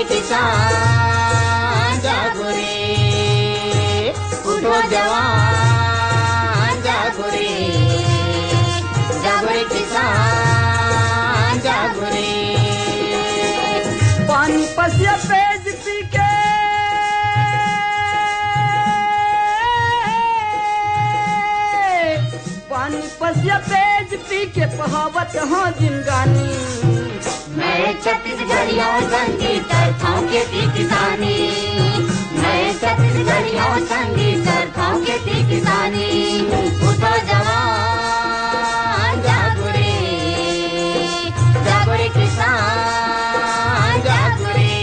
रे किसान जागो रे, उठो जवान जागो रे, जागो रे किसान जागो रे। पानी पसिया पेज पी के पानी पसिया पेज पी के पहावत हाँ जिंगानी। मैं छत्तीसगढ़ियों संगीत करताऊं खेती किसानी, मैं छत्तीसगढ़ियों संगीत करताऊं खेती किसानी। उठो जवान जागो रे, जागो रे किसान जागो रे,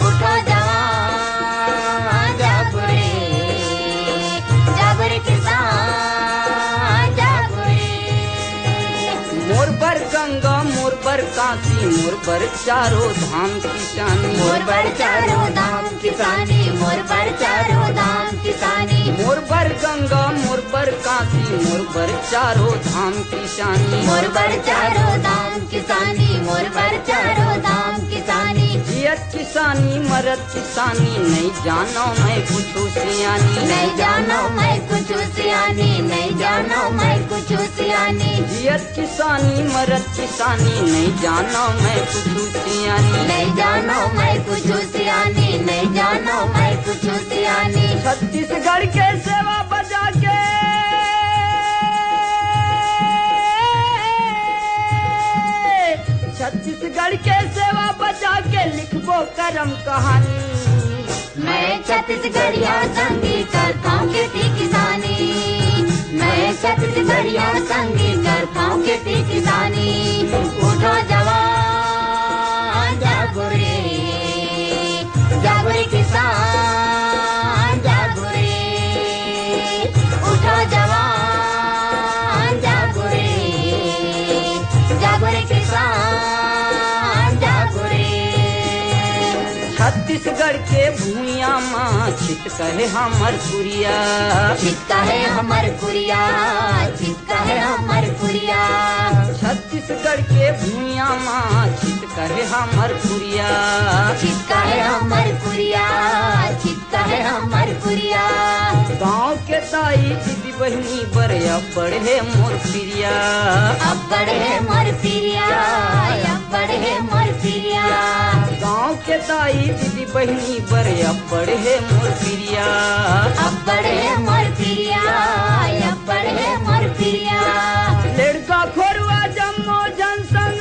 उठो जवान जागो रे, जागो रे किसान जागो रे। मोर बर गंगा मोर बर काशी मोर बर चारों धाम किसानी, मोर बर चारों धाम किसानी, मोर बर चारों धाम किसानी। मोर बर गंगा मोर बर काशी मोर बर चारों धाम किसानी। मोर बर चारों धाम किसानी, मोर बर चारों धाम किसानी। जियत किसानी मरत किसानी नहीं जानो मैं कुछ सियानी, नहीं जानो मैं कुछ सियानी, नहीं जानो मैं कुछ सियानी। जियत किसानी मरत किसानी नहीं जानो मैं कुछ सियानी, नहीं जानो मैं कुछ सियानी, नहीं जानो मैं कुछ सियानी। छत्तीसगढ़ के सेवा बजा के छत्तीसगढ़ के सेवा बजा के लिखबो करम कहानी। मैं छत्तीसगढ़ियों संगीत करताऊं खेती किसानी, मैं छत्तीसगढ़ियों संगीत करताऊं खेती किसानी। उठो जवान जागो रे, जागो रे किसान जागो रे, उठो जवान जागो रे, जागो रे किसान जागो रे। छत्तीसगढ़ के भूमिया माँ छित कहे हमर पुरिया, चित्ता है हमर पुरिया, चित्ता है हमर पुरिया। छत्तीसगढ़ के भूमिया माँ छित कहे हमर पुरिया, चित्ता है हमर पुरिया, चित्ता है हमर पुरिया। गाँव के ताई दीदी बहनी बड़े बढ़े मोर प्रिया, अब बड़े मोर पिरिया, अब बड़े मोर पिरिया। गाँव के ताई दीदी बहनी बड़े बढ़े मोर प्रिया, अब बड़े मोर पिरिया, अब बड़े मोर पिरिया। लड़का खोरुआ जम्मो जनसंग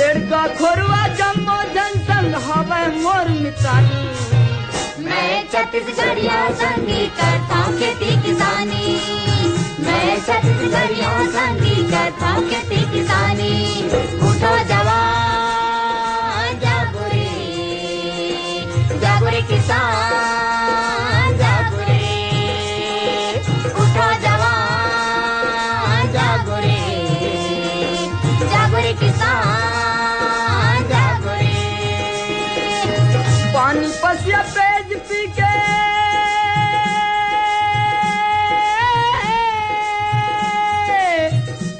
लड़का खोरुआ जम्मो जनसंग हवे मोर मितानी। मैं छत्तीसगढ़ियों संगीत करताऊं खेती किसानी, मैं छत्तीसगढ़ियों संगीत करताऊं खेती किसानी। उठो जवान जागो रे, जागो रे किसान जागो रे, उठो जवान जागो रे, जागो रे किसान जागो रे। पानी पसिया पेज पी के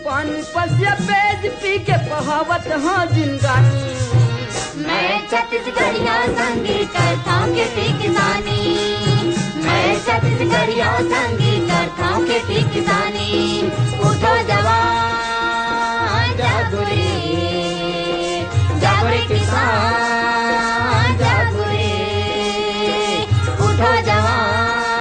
पानी पसिया पेज पी के बहावत हाँ जिंगानी। मैं छत्तीसगढ़ियों संगीत करताऊं खेती किसानी, मैं छत्तीसगढ़ियों संगीत करताऊं खेती किसानी। उठो जवान